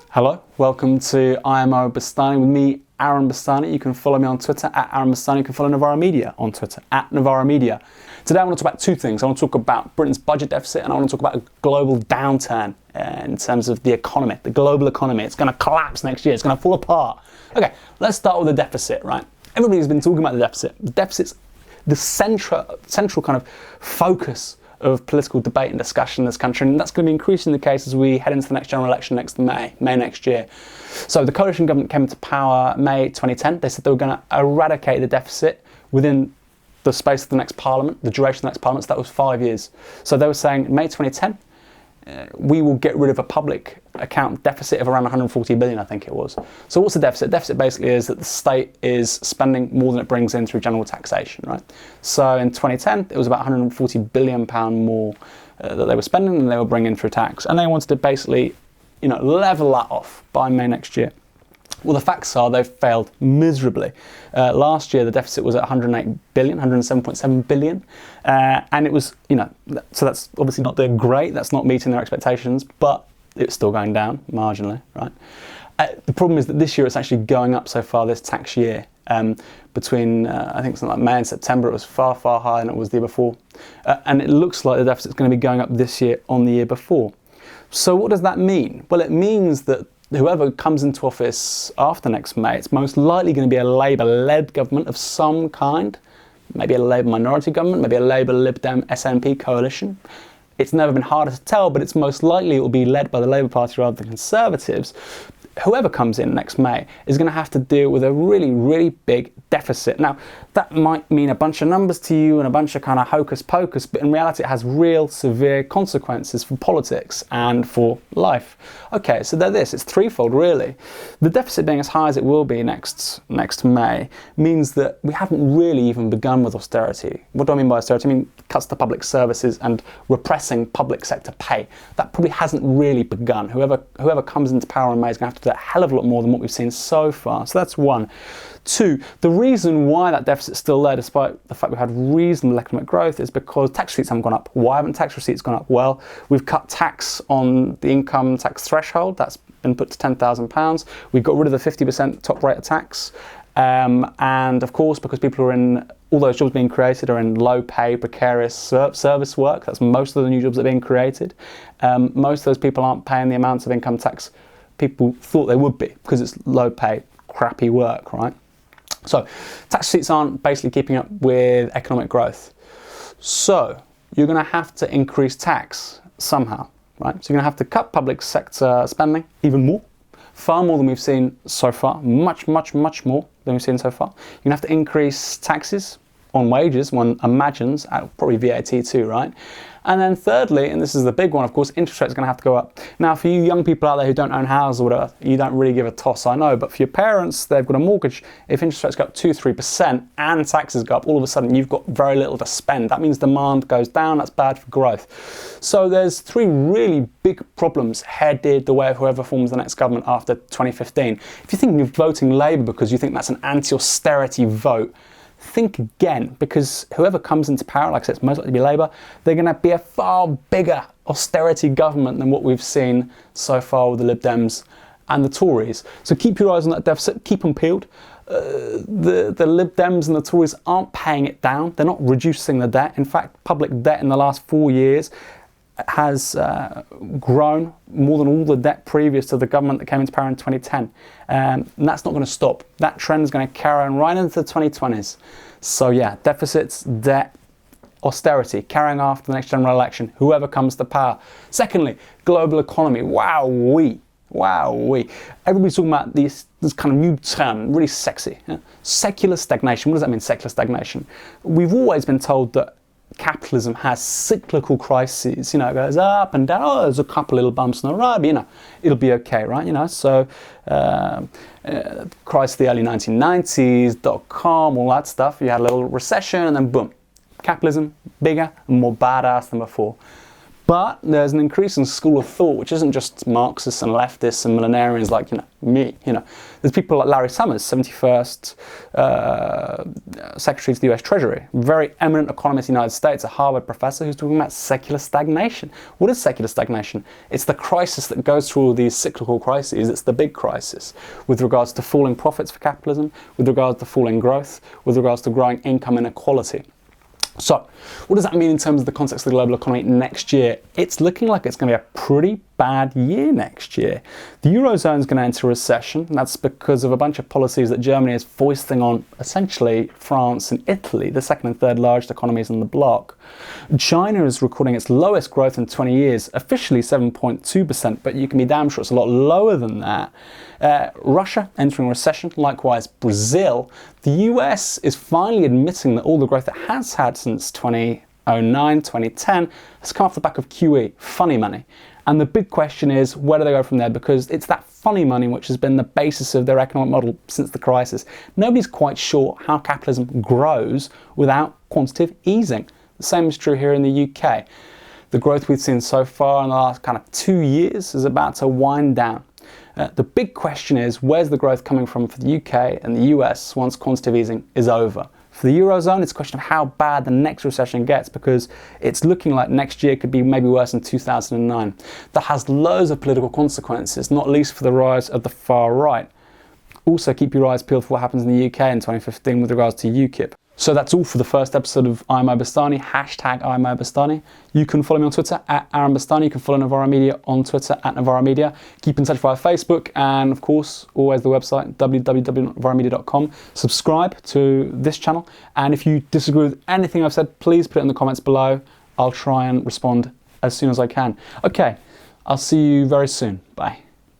Hello, welcome to IMO Bastani with me, Aaron Bastani. You can follow me on Twitter at Aaron Bastani. You can follow Novara Media on Twitter at Novara Media. Today I want to talk about two things. I want to talk about Britain's budget deficit and I want to talk about a global downturn in terms of the economy, the global economy. It's going to collapse next year. It's going to fall apart. Okay, let's start with the deficit, right? Everybody's been talking about the deficit. The deficit's the central kind of focus of political debate and discussion in this country, and that's going to be increasingly the case as we head into the next general election next May next year. So the coalition government came into power May 2010. They said they were going to eradicate the deficit within the space of the next parliament, the duration of the next parliament, so that was 5 years. So they were saying May 2010, we will get rid of a public account deficit of around 140 billion, I think it was. So what's the deficit? Deficit basically is that the state is spending more than it brings in through general taxation, right? So in 2010, it was about 140 billion pound more that they were spending than they were bringing in through tax. And they wanted to basically, level that off by May next year. Well, the facts are they've failed miserably. Last year, the deficit was at 108 billion, 107.7 billion. And it was, so that's obviously not doing great. That's not meeting their expectations, but it's still going down marginally, right? The problem is that this year it's actually going up so far this tax year. Between, I think something like May and September, it was far, far higher than it was the year before. And it looks like the deficit's going to be going up this year on the year before. So what does that mean? Well, it means that whoever comes into office after next May, it's most likely going to be a Labour-led government of some kind, maybe a Labour minority government, maybe a Labour Lib Dem SNP coalition. It's never been harder to tell, but it's most likely it will be led by the Labour Party rather than Conservatives. Whoever comes in next May is going to have to deal with a really, really big deficit. Now, that might mean a bunch of numbers to you and a bunch of kind of hocus pocus, but in reality it has real severe consequences for politics and for life. Okay, so it's threefold really. The deficit being as high as it will be next May means that we haven't really even begun with austerity. What do I mean by austerity? I mean cuts to public services and repressing public sector pay. That probably hasn't really begun. Whoever comes into power in May is going to have to do a hell of a lot more than what we've seen so far. So that's one. Two, the reason why that deficit's still there, despite the fact we've had reasonable economic growth, is because tax receipts haven't gone up. Why haven't tax receipts gone up? Well, we've cut tax on the income tax threshold. That's been put to £10,000. We've got rid of the 50% top rate of tax. And of course, because people are in, all those jobs being created are in low pay, precarious service work. That's most of the new jobs that are being created. Most of those people aren't paying the amounts of income tax people thought they would be because it's low pay, crappy work, right? So tax receipts aren't basically keeping up with economic growth. So you're going to have to increase tax somehow, right? So you're going to have to cut public sector spending even more, far more than we've seen so far, much, much, much more than we've seen so far. You're going to have to increase taxes on wages, one imagines, probably VAT too, right? And then thirdly, and this is the big one, of course, interest rates are going to have to go up. Now, for you young people out there who don't own houses or whatever, you don't really give a toss, I know, but for your parents, they've got a mortgage. If interest rates go up 2-3% and taxes go up, all of a sudden you've got very little to spend. That means demand goes down, that's bad for growth. So there's three really big problems headed the way of whoever forms the next government after 2015. If you're thinking of voting Labour because you think that's an anti-austerity vote, think again, because whoever comes into power, like I said, it's most likely to be Labour, they're going to be a far bigger austerity government than what we've seen so far with the Lib Dems and the Tories. So keep your eyes on that deficit, keep them peeled. The Lib Dems and the Tories aren't paying it down, they're not reducing the debt. In fact, public debt in the last 4 years has grown more than all the debt previous to the government that came into power in 2010. And that's not going to stop. That trend is going to carry on right into the 2020s. So yeah, deficits, debt, austerity, carrying after the next general election, whoever comes to power. Secondly, global economy. Wow-wee. Everybody's talking about this kind of new term, really sexy. Yeah? Secular stagnation. What does that mean, secular stagnation? We've always been told that capitalism has cyclical crises, it goes up and down. Oh, there's a couple little bumps in the road, but it'll be okay, right? So crisis of the early 1990s, dot-com, all that stuff, you had a little recession and then boom, capitalism, bigger and more badass than before. But there's an increasing school of thought, which isn't just Marxists and leftists and millenarians like, me, There's people like Larry Summers, 71st Secretary to the US Treasury, very eminent economist in the United States, a Harvard professor who's talking about secular stagnation. What is secular stagnation? It's the crisis that goes through all these cyclical crises. It's the big crisis with regards to falling profits for capitalism, with regards to falling growth, with regards to growing income inequality. So, what does that mean in terms of the context of the global economy next year? It's looking like it's going to be a pretty bad year next year. The Eurozone is going to enter recession, and that's because of a bunch of policies that Germany is foisting on essentially France and Italy, the second and third largest economies in the bloc. China is recording its lowest growth in 20 years, officially 7.2%, but you can be damn sure it's a lot lower than that. Russia entering recession, likewise Brazil. The US is finally admitting that all the growth it has had since 2009, 2010 has come off the back of QE, funny money. And the big question is, where do they go from there? Because it's that funny money which has been the basis of their economic model since the crisis. Nobody's quite sure how capitalism grows without quantitative easing. The same is true here in the UK. The growth we've seen so far in the last kind of 2 years is about to wind down. The big question is, where's the growth coming from for the UK and the US once quantitative easing is over? For the Eurozone, it's a question of how bad the next recession gets, because it's looking like next year could be maybe worse than 2009. That has loads of political consequences, not least for the rise of the far right. Also, keep your eyes peeled for what happens in the UK in 2015 with regards to UKIP. So that's all for the first episode of IMO Bastani, hashtag IMO Bastani. You can follow me on Twitter at Aaron Bastani. You can follow Novara Media on Twitter at Novara Media. Keep in touch via Facebook and, of course, always the website www.novaramedia.com. Subscribe to this channel. And if you disagree with anything I've said, please put it in the comments below. I'll try and respond as soon as I can. Okay, I'll see you very soon. Bye.